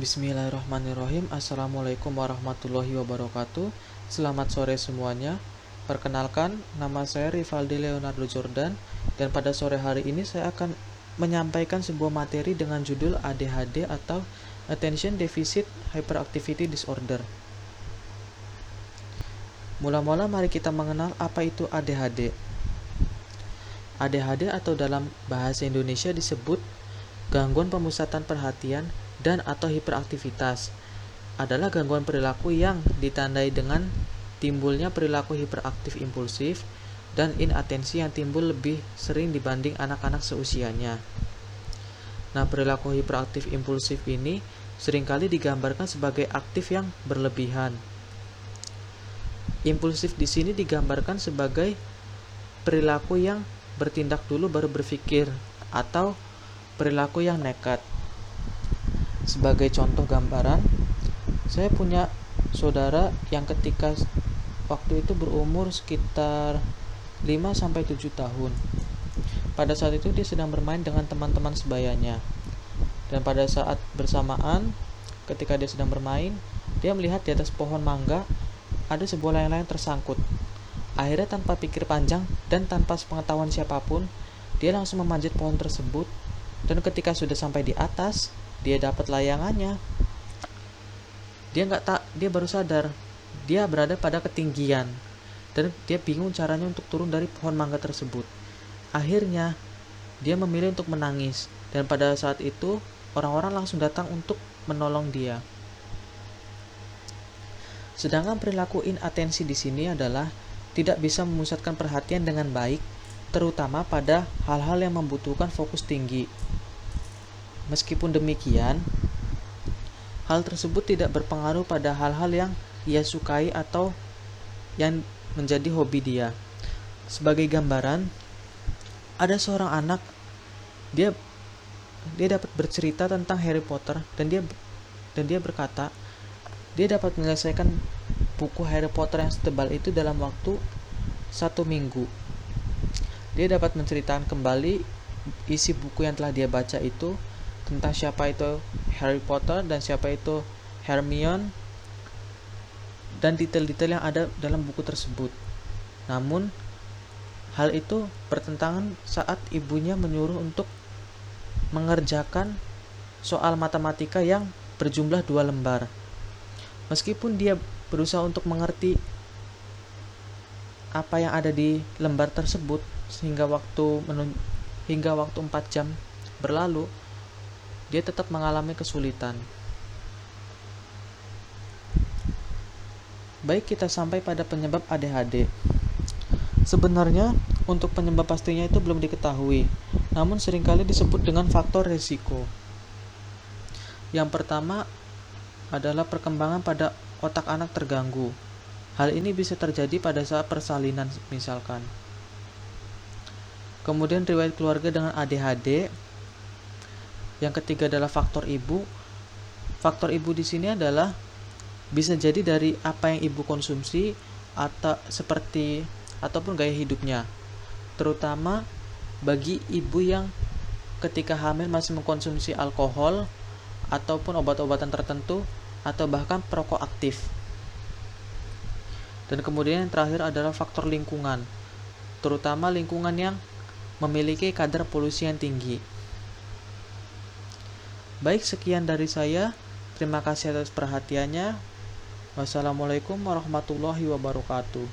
Bismillahirrahmanirrahim. Assalamualaikum warahmatullahi wabarakatuh. Selamat sore semuanya. Perkenalkan, nama saya Rivaldi Leonardo Jordan, dan pada sore hari ini saya akan menyampaikan sebuah materi dengan judul ADHD atau Attention Deficit Hyperactivity Disorder. Mula-mula mari kita mengenal apa itu ADHD. ADHD atau dalam bahasa Indonesia disebut gangguan pemusatan perhatian dan atau hiperaktivitas, adalah gangguan perilaku yang ditandai dengan timbulnya perilaku hiperaktif impulsif dan inatensi yang timbul lebih sering dibanding anak-anak seusianya. Nah, perilaku hiperaktif impulsif ini seringkali digambarkan sebagai aktif yang berlebihan. Impulsif di sini digambarkan sebagai perilaku yang bertindak dulu baru berpikir atau perilaku yang nekat. Sebagai contoh gambaran, saya punya saudara yang ketika waktu itu berumur sekitar 5-7 tahun. Pada saat itu dia sedang bermain dengan teman-teman sebayanya. Dan pada saat bersamaan, ketika dia sedang bermain, dia melihat di atas pohon mangga ada sebuah layang-layang tersangkut. Akhirnya tanpa pikir panjang dan tanpa sepengetahuan siapapun, dia langsung memanjat pohon tersebut. Dan ketika sudah sampai di atas, dia dapat layangannya. Dia baru sadar dia berada pada ketinggian dan dia bingung caranya untuk turun dari pohon mangga tersebut. Akhirnya dia memilih untuk menangis, dan pada saat itu orang-orang langsung datang untuk menolong dia. Sedangkan perilaku inatensi di sini adalah tidak bisa memusatkan perhatian dengan baik, terutama pada hal-hal yang membutuhkan fokus tinggi. Meskipun demikian, hal tersebut tidak berpengaruh pada hal-hal yang ia sukai atau yang menjadi hobi dia. Sebagai gambaran, ada seorang anak, dia dapat bercerita tentang Harry Potter dan dia berkata, dia dapat menyelesaikan buku Harry Potter yang setebal itu dalam waktu 1 minggu. Dia dapat menceritakan kembali isi buku yang telah dia baca itu, tentang siapa itu Harry Potter dan siapa itu Hermione, dan detail-detail yang ada dalam buku tersebut. Namun, hal itu bertentangan saat ibunya menyuruh untuk mengerjakan soal matematika yang berjumlah 2 lembar. Meskipun dia berusaha untuk mengerti apa yang ada di lembar tersebut hingga waktu 4 jam berlalu, dia tetap mengalami kesulitan. Baik, kita sampai pada penyebab ADHD. Sebenarnya, untuk penyebab pastinya itu belum diketahui, namun seringkali disebut dengan faktor risiko. Yang pertama adalah perkembangan pada otak anak terganggu. Hal ini bisa terjadi pada saat persalinan misalkan. Kemudian riwayat keluarga dengan ADHD. Yang ketiga adalah faktor ibu. Faktor ibu di sini adalah bisa jadi dari apa yang ibu konsumsi ataupun gaya hidupnya. Terutama bagi ibu yang ketika hamil masih mengkonsumsi alkohol ataupun obat-obatan tertentu atau bahkan perokok aktif. Dan kemudian yang terakhir adalah faktor lingkungan, terutama lingkungan yang memiliki kadar polusi yang tinggi. Baik, sekian dari saya. Terima kasih atas perhatiannya. Wassalamualaikum warahmatullahi wabarakatuh.